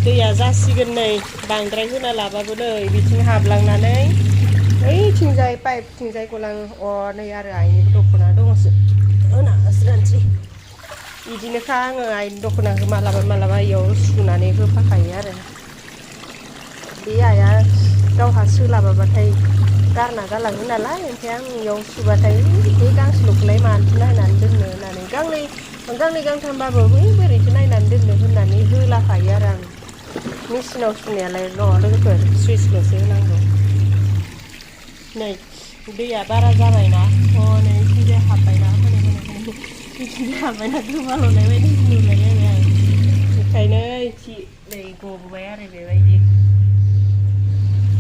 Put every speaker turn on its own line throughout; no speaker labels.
दैया जासिगोन नै बांद्राय होना लाबाबो नै बिथिं हाबलांनानै ओइथिंजाय पाइपथिंजाय गलाङो नै आरो आइनि दख'ना दङसो होना होस्रानोसै बिदिनोखा आङो आइनि दख'नाखौ मालाबा इयाव सुनानै होफाखायो आरो बे आइया गावहा सोलाबाबाथाय गारना गालाङो नालाय ओमफ्राय आं इयाव सुबाथाय बे गांसेल'खौलाय मानोथो नायनानै दोननो होननानै गांनै गांथामबाबो बोरैथो नायनानै दोननो होननानै होलाखायो आरो आं मेचिनाव सुनायालाय लोगोफोर सुइचल'सो होनांगौ नै दैया बारा जाबायना नै इथिंजाय हाबबायना इथिंजाय हाबबायना गोमाल'नाय बायदि नुलायलायबाय आं बेखायनो नै गबोबाय आरो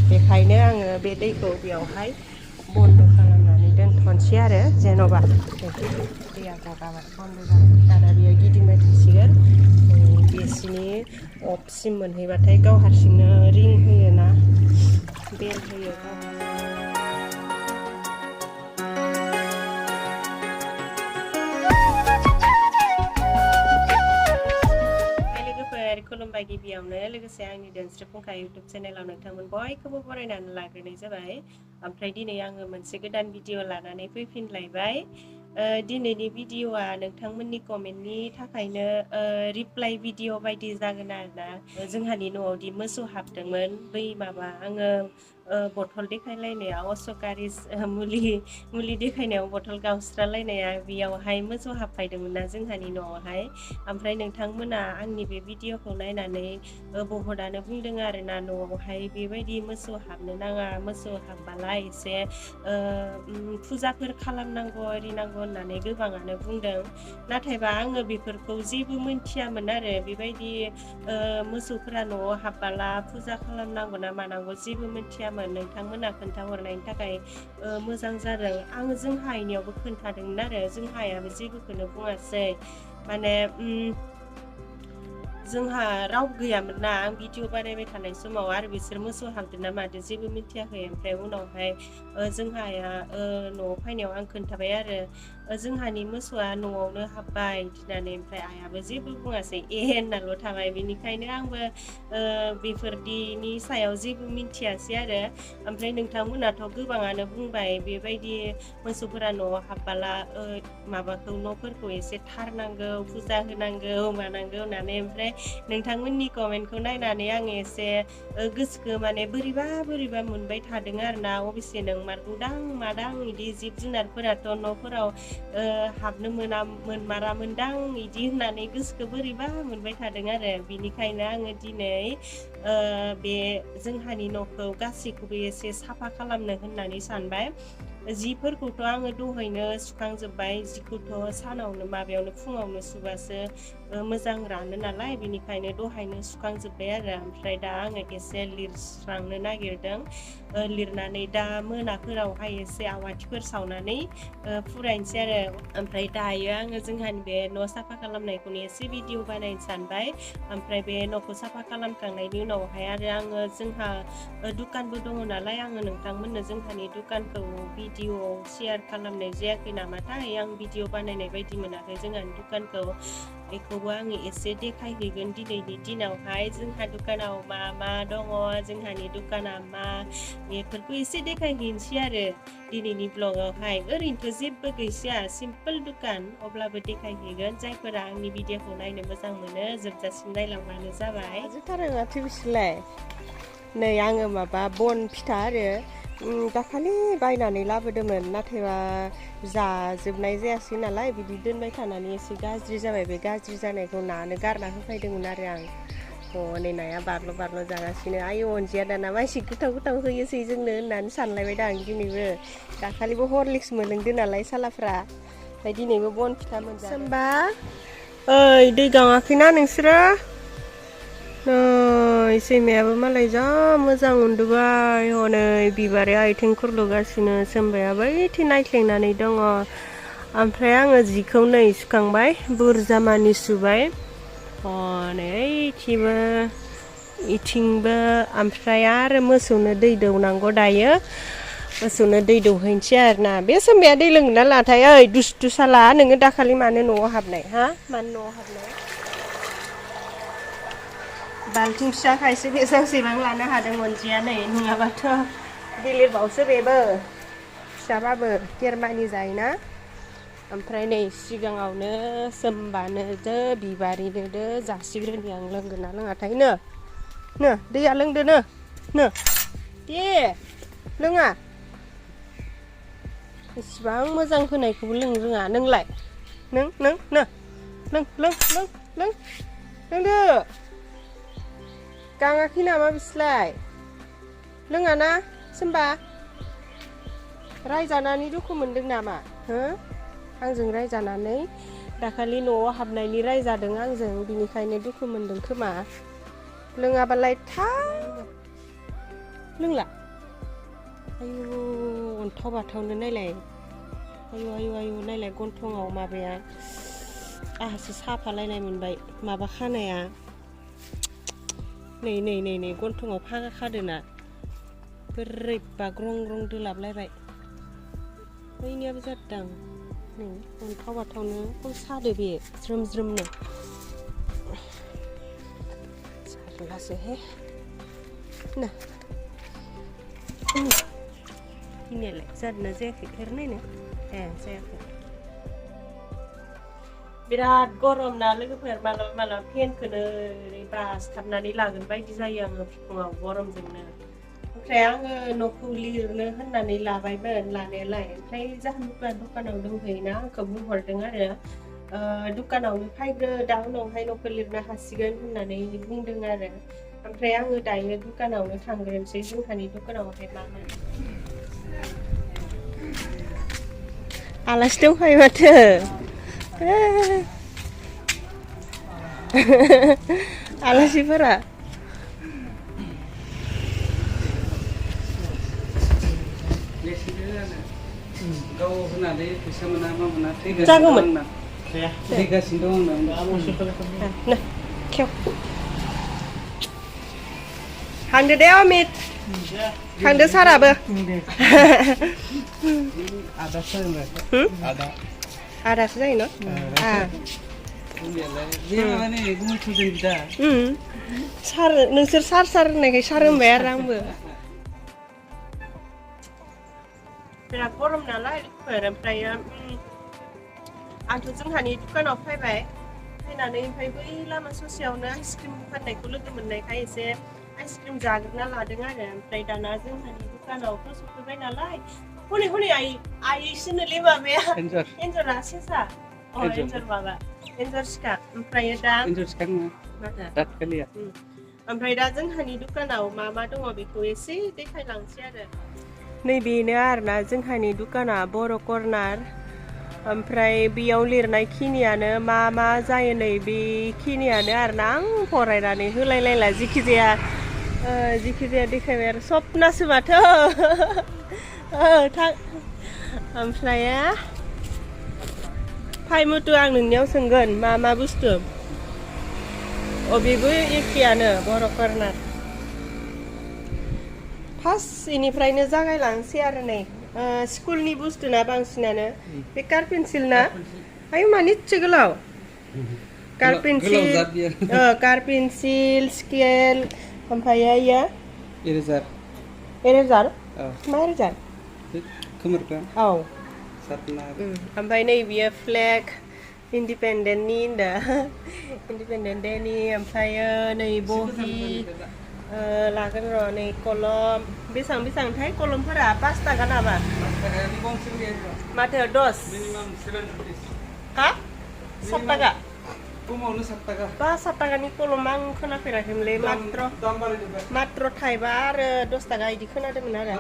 बेखायनो आङो बे दैखौ बेयावहाय बन्द' खालामनानै दोनथ'नोसै आरो जेन'बा दैया गगाबाय बन्द' जाबाय दाना बेयो गिदिंबाय थासिगोन बेसिनि अफसिम मोनहैबाथाय गाव हारसिंनो रिं होयोना बेल होयो गाव खुलुमबाय गिबियावनो लोगोसे आंनि जwnghani इउटुब चेनेलाव नोंथांमोन बयखौबो बरायनानै लाग्रोनाय जाबाय ओमफ्राय दिनै आङो मोनसे गोदान भिडिअ लानानै फैफिनलायबाय दिनैनि भिडिअआ नोंथांमोननि कमेन्टनि थाखायनो रिप्लाइ भिडिअ बायदि जागोन आरोना जोंहानि न'आवदि मोसौ हाबदोंमोन बै माबा आङो बथल देखायलायनायाव सरकारि मुलि देखायनायाव बथल गावस्रालायनाया बेयावहाय मोसौ हाबफायदोंमोन ना जोंहानि न'आवहाय ओमफ्राय नोंथांमोना आंनि बे भिडिअखौ नायनानै बहुतानो बुंदों आरोना न'आवहाय बेबायदि मोसौ हाबनो नाङा मोसौ हाबबाला एसे फुजाफोर खालामनांगौ आरिनांगौ होननानै गोबाङानो बुंदों नाथायबा आङो बेफोरखौ जेबो मोनथियामोन आरो बेबायदि मोसौफोरा न'आव हाबबाला फुजा खालामनांगौ ना मानांगौ जेबो मोनथियामोन नोंथांमोना खोन्थाहरनायनि थाखाय मोजां जादों आङो जोंहा आइनियावबो खोन्थादोंमोन आरो जोंहा आइयाबो जेबोखौनो बुङासै माने जोंहा रावबो गैयामोन ना आं भिडिअ बानायबाय थानाय समाव आरो बिसोर मोसौ हाबदों ना मादों जेबो मिथियाखै ओमफ्राय उनावहाय जोंहा आइया न'आव फैनायाव आं खोन्थाबाय आरो जोंहानि मोसौआ न'आवनो हाबबाय होननानै ओमफ्राय आइयाबो जेबो बुङासै होननाल' थाबाय बेनिखायनो आंबो बेफोरदिनि सायाव जेबो मिथियासै आरो ओमफ्राय नोंथांमोनाथ' गोबाङानो बुंबाय बेबायदि मोसौफोरा न'आव हाबबाला माबाखौ न'फोरखौ एसे थारनांगौ फुजा होनांगौ मानांगौ होननानै ओमफ्राय नोंथांमोननि कमेन्टखौ नायनानै आं एसे गोसोखौ माने बोरैबा मोनबाय थादों आरोना अबेसे नंमारगौदां मादां बिदि जिब जुनारफोराथ' न'फोराव हाबनो मोनमारामोनदां बिदि होननानै गोसोखौ बोरैबा मोनबाय थादों आरो बिनिखायनो आङो दिनै बे जोंहानि न'खौ गासैखौबो एसे साफा खालामनो होननानै सानबाय जिफोरखौथ' आङो दहायनो सुखांजोब्बाय जिखौथ' सानावनो माबायावनो फुङावनो सुबासो मोजां रानो नालाय बेनिखायनो दहायनो सुखांजोब्बाय आरो ओमफ्राय दा आङो एसे लिरस्रांनो नागिरदों लिरनानै दा मोनाफोरावहाय एसे आवाथिफोर सावनानै फुरायनोसै आरो ओमफ्राय दायो आङो जोंहानि बे न' साफा खालामनायखौनो एसे भिडिअ बानायनो सानबाय ओमफ्राय बे न'खौ साफा खालामखांनायनि उनावहाय आरो आङो जोंहा दुखानबो दङ नालाय आङो नोंथांमोननो जोंहानि दुखानखौ भिडिअ शेयार खालामनाय जायाखै नामाथाय आं भिडिअ बानायनाय बायदि मोनाखै जोंहानि दुखानखौ बेखौबो आङो एसे देखायहैगोन दिनैनि दिनावहाय जोंहा दुखानाव मा मा दङ जोंहानि दुखाना मा बेफोरखौ एसे देखायहैनोसै आरो दिनैनि ब्लगावहाय ओरैनोथ' जेबो गैखाया सिम्पोल दुखान अब्लाबो देखायहैगोन जायफोरा आंनि भिडिअखौ नायनो मोजां मोनो जोबजासिम नायलांबानो जाबाय जोंथारो माथो बिसोरलाय नै आङो माबा बन फिथा आरो दाखालि बायनानै लाबोदोंमोन नाथायबा जाजोबनाय जायासै नालाय बिदि दोनबाय थानानै एसे गाज्रि जाबाय बे गाज्रि जानायखौ नानो गारना होफैदोंमोन आरो आं नै नाया बारल' जागासिनो आयौ अनजिया दाना मानसि गोथाव होयोसै जोंनो होननानै सानलायबाय दा आं दिनैबो दाखालिबो हरलिक्स मोनलोंदो नालाय सालाफ्रा ओमफ्राय दिनैबो बन फिथा मोनजादों होमबा ओइ दै गाङाखैना नोंसोरो नै सैमायाबो मालाय जा मोजां उन्दुबाय हनै बिबारे आथिं खुरलुगासिनो सोमबाया बैथिं नायख्लेंनानै दङ ओमफ्राय आङो जिखौ नै सुखांबाय बुरजा मानि सुबाय हनै ओइथिंबो इथिंबो ओमफ्राय आरो मोसौनो दै दौनांगौ दायो मोसौनो दै दौहैनोसै आरोना बे सोमबाया दै लोङो ना लाथाय ओइ दुस्थु साला नोङो दाखालि मानो न'आव हाबनाय मानो न'आव हाबनाय बाल्थिं फिसाखायसो बेसेबां लानो हादों मोनजिया नै नङाबाथ' गिलिरबावसो बेबो फिसाबाबो केरमानि जायोना ओमफ्राय नै सिगाङावनो सोमबानोदो बिबारिनोदो जासिग्रोनि आं लोंगोन ना लोङाथाय नो दैया लोंदो नो दे लोङा इसिबां मोजां होनायखौबो लोंनो रोङा नोंलाय लों लोंदो गाङाखै नामा बिसोरलाय लोङाना सोमबा रायजानानै दुखु मोनदों नामा हो आंजों रायजानानै दाखालि न'आव हाबनायनि रायजादों आंजों बिनिखायनो दुखु मोनदों खोमा लोङाबालाय लोंला आयु अन्थाव बाथावनो नायलाय आयु नायलाय गन्थङाव माबाया आहासो साफालायनाय मोनबाय माबा खानाया नै गन्थङाव फागा खादोना बोरैबा ग्रं ग्रं दोलाबलायबाय बैनियाबो जादों नै अन्थाव बाथावनो सादो बे ज्रोम ज्रोमनो सारलासो हे ना इनियालाय जादोंना जायाखै ओरैनो जायाखै बिराद गरम ना लोगोफोर मालाबा फेनखौनो बासथाबनानै लागोन बायदि जायो आङो फुङाव गरमजोंनो ओमफ्राय आङो न'खौ लिरनो होननानै लाबायमोन लानायालाय ओमफ्राय जाहोनफ्रा दखानाव दंहैयोना आंखौ बुंहरदों आरो दुकानावनो फैग्रो दा उनावहाय न'खौ लिरनो हासिगोन होननानै बुंदों आरो ओमफ्राय आङो दायो दुकानावनो थांग्रोनोसै जोंहानि दुकानावहाय मा आलासि दंफायो माथो आलासिफोरा
गाव होनानै फैसा मोना मा मोना
जागौमोन
थैगासिनो दं आंना
हांदो दे अमित हांदो साराबो आदासो जायो न सार नोंसोर सार होननायखाय सार होनबाय आरो आंबो बिराद गरम नालाय ओमफ्राय आंथ' जोंहानि दुकानाव फैबाय फैनानै ओमफ्राय बै लामा ससेयावनो आइसक्रिम फाननायखौ लोगो मोननायखाय एसे आइसक्रिम जाग्रोना लादों आरो ओमफ्राय दाना जोंहानि दुकानावथ' सफैबाय नालाय हनै आइसोनोलै माबाया एन्जरा सेसा एन्जर सिखा ओमफ्राय दा ओमफ्राय दा जोंहानि दुकानाव मा दङ बेखौ एसे देखायलांसै आरो नैबेनो आरोना जोंहानि दुकाना बर' कर्नार ओमफ्राय बेयाव लिरनाय खिनियानो मा जायो नै बेखिनियानो आरोना आं फरायनानै होलायलायला जिखि जाया देखायबाय आरो सपनासो माथो ओमफ्राय फाइमुथु आं नोंनियाव सोंगोन मा बुस्थु बेबो एखेयानो बर' कर्नार फार्स्ट इनिफ्रायनो जागायलांसै आरो नै स्कुलनि बुस्थु ना बांसिनानो बे कार पेन्सिल ना आयु माने इसे गोलाव कार पेन्सिल स्केल ओमफ्राय इरेजार मा इरेजार औ ओमफ्राय नै बियो फ्लेग इन्डिपेन्डेन्ट डेनि ओमफ्रायो नै बहि लागोन र' नै कलम बेसेबांथाय कलमफोरा 5 थाखा नामा माथो 10 हा 7 थाखा बा 7 थाखानि कलम आं खोनाफेराखैमोनलै मात्र थाइबा आरो 10 थाखा बिदि खोनादोंमोन आरो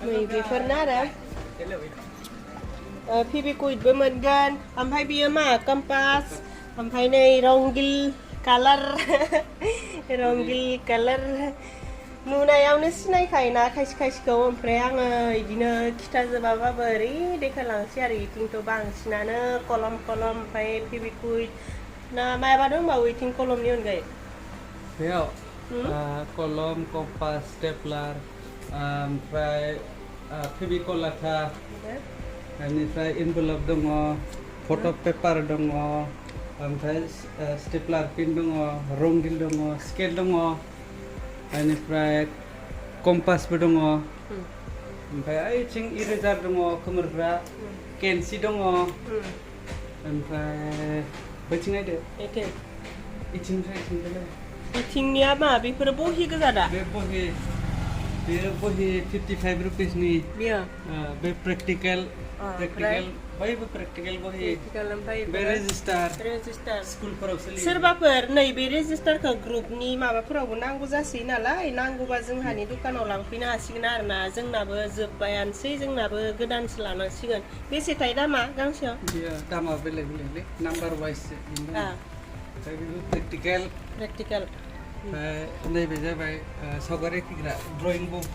नै बेफोरनो आरो फेभिकुइकबो मोनगोन ओमफ्राय बियो मा कम्पास ओमफ्राय नै रंगिल कालार नुनायावनो सिनायखायोना खायसेखौ ओमफ्राय आङो बिदिनो खिथाजोबाबाबो ओरै देखायलांसै आरो इथिंथ' बांसिनानो कलम ओमफ्राय फेभिकुइक ना मायाबा दंबावो इथिं कलमनि अनगायै
बेयाव कलम कम्पास स्टेपलार ओमफ्राय फेभिकल लाथा बेनिफ्राय इनभेलप दङ फट' पेपार दङ ओमफ्राय स्टेपलार पिन दङ रंगिल दङ स्केल दङ बेनिफ्राय कम्पासबो दङ ओमफ्राय ओइथिं इरेजार दङ खोमोरग्रा केन्सि दङ ओमफ्राय बैथिं नायदो
इथिंनिया मा बेफोरो बहि गोजा दा
बे बहि 55 रुपिसनि बे प्रेक्टिकल बैबो प्रेक्टिकल बहि बे रेजिस्टार स्कुलफोराव सोलियो
सोरबाफोर नैबे रेजिस्टारखौ ग्रुपनि माबाफोरावबो नांगौ जासै नालाय नांगौबा जोंहानि दुकानाव लांफैनो हासिगोन आरोना जोंनाबो जोब्बायानोसै जोंनाबो गोदानसो लानांसिगोन बेसेथाय दामा गांसेयाव
दामा बेलेग बेलेगलै नाम्बार वाइज प्रेक्टिकल नैबे जाबाय सावगारि आखिग्रा ड्रयिं बुक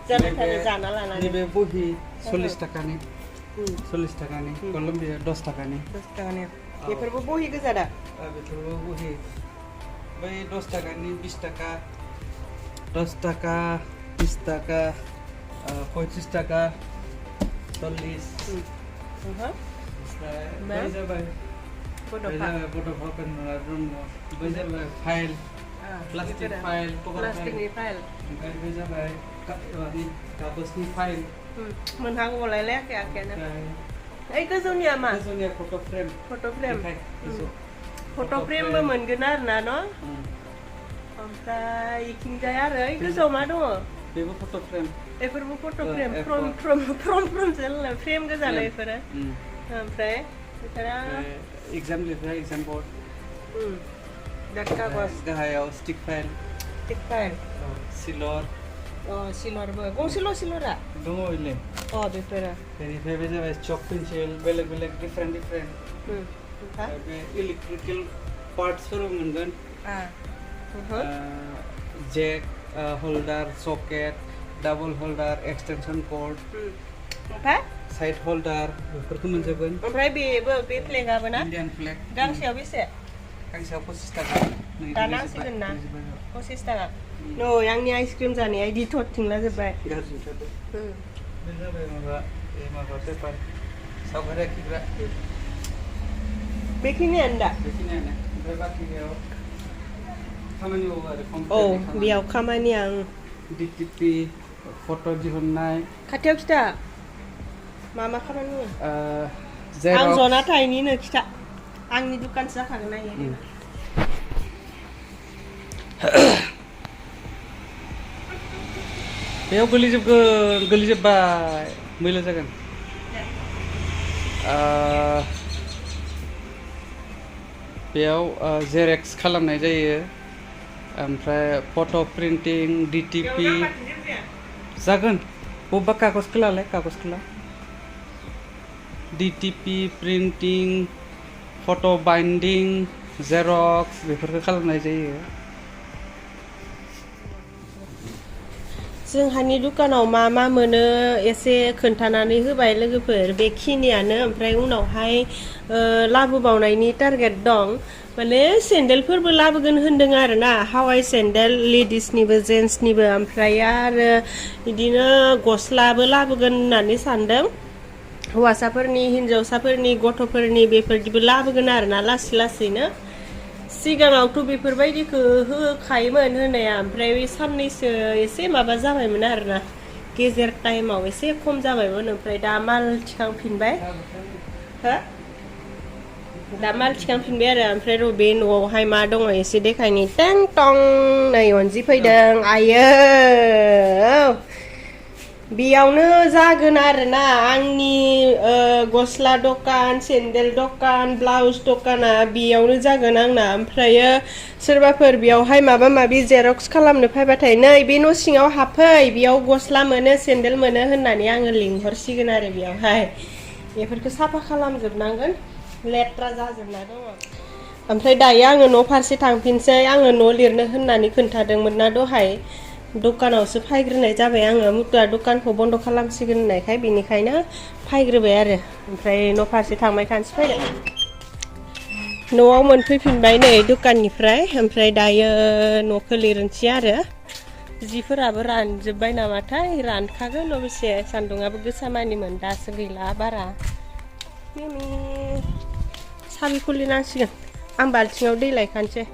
जाबाय थानो जाना लानानै
नैबे बहि 40 थाखानि कलम्बिया 10 थाखानि
बेफोरबो बहि गोजा दा
बेफोरबो बहि बै 10 थाखानि 20 थाखा 10 थाखा 20 थाखा 35 थाखा 40 बै जाबाय बड'फाफोरना दङ बै जाबाय फाइल प्लास्टिक फाइल
प्लास्टिकनि फाइल
ओमफ्राय बै जाबाय कागजनि फाइल
मोनहागौलाय लायाखै आखायानो ओइ गोजौनिया मा
गोजौनिया फट'
फ्रेमबो मोनगोन आरोना न' ओमफ्राय इथिंजाय आरो ओइ गोजौआव मा दङ
बेबो फट' फ्रेम
बेफोरबो फट' फ्रेम फ्रेम गोजानो बेफोरो ओमफ्राय
एग्जाम लिरग्रा एग्जाम बर्ड गाहायाव स्टिक फाइल सिलर
सिलरबो गंसेल' सिलरा
दङ इले
बेफोरो
बेनिफ्राय बे जाबाय चक पेन्सिल बेलेग डिफरेन्ट बे इलेक्ट्रिकेल पार्ट्सफोरबो मोनगोन जेक holder socket double holder extension cord
ओमफ्राय
साइड होल्डार बेफोरखौ मोनजोबगोन
ओमफ्राय बेबो बे फ्लेगाबो ना
इन्डियान फ्लेग
गांसेयाव बेसे
गांसेयाव 25 थाखा
दा नांसिगोन ना 25 थाखा नै आंनि आइसक्रिम जानाया इदि थरथिंला जोब्बाय
गाज्रि जादों बे जाबाय माबा पेपार सावगारि आखिग्रा
बेखिनियानो दा
ओमफ्राय बाखियाव खामानि मावो आरो
बेयाव खामानिया
डिटिपि फट' दिहुननाय
खाथियाव खिथा मा खामानि मावो आं जना थाइनिनो खिथा आंनि दुकानसो जाखागोन ना
बेयाव गोलैजोब्बाय मैला जागोन बेयाव जेरेक्स खालामनाय जायो ओमफ्राय फट' प्रिन्टिं डिटिपि जागोन बबेबा कागजखौ डिटिपि प्रिन्टिं फट' बाइन्डिं जेरक्स बेफोरखौ खालामनाय जायो
जोंहानि दुकानाव मा मोनो एसे खोन्थानानै होबाय लोगोफोर बेखिनियानो ओमफ्राय उनावहाय लाबोबावनायनि टारगेट दं माने सेन्देलफोरबो लाबोगोन होनदों आरोना हावाइ सेन्देल लेडिसनिबो जेन्ट्सनिबो ओमफ्राय आरो बिदिनो गस्लाबो लाबोगोन होननानै सानदों हौवासाफोरनि हिन्जावसाफोरनि गथ'फोरनि बेफोरदिबो लाबोगोन आरोना लासैनो सिगाङावथ' बेफोरबायदिखौ होखायोमोन होनाया ओमफ्राय साननैसो एसे माबा जाबायमोन आरोना गेजेर टाइमाव एसे खम जाबायमोन ओमफ्राय दा माल थिखांफिनबाय आरो ओमफ्राय बे न'आवहाय मा दङ एसे देखायनि टें टं नै अनजि फैदों आयो बेयावनो जागोन आरोना आंनि गस्ला दखान सेन्देल दखान ब्लाउस दखाना बेयावनो जागोन आंना ओमफ्रायो सोरबाफोर बेयावहाय माबा माबि जेरक्स खालामनो फैबाथाय नै बे न' सिङाव हाबफै बेयाव गस्ला मोनो सेन्देल मोनो होननानै आङो लिंहरसिगोन आरो बेयावहाय बेफोरखौ साफा खालामजोबनांगोन लेथ्रा जाजोबना दङ ओमफ्राय दायो आङो न' फारसे थांफिनसै आङो न' लिरनो होननानै खोन्थादोंमोन ना दहाय दखानावसो फायग्रोनाय जाबाय आङो मुतुवा दखानखौ बन्द खालामसिगोन होननायखाय बेनिखायनो फायग्रोबाय आरो ओमफ्राय न' फारसे थांबाय थानोसै फैदो न'आव मोनफैफिनबाय नै दखाननिफ्राय ओमफ्राय दायो न'खौ लिरनोसै आरो जिफोराबो रानजोब्बाय नामाथाय रानखागोन अबेसे सान्दुङाबो गोसा मानिमोन दासो गैला बारा साबि खुलिनांसिगोन आं बाल्थिङाव दै लायखानोसै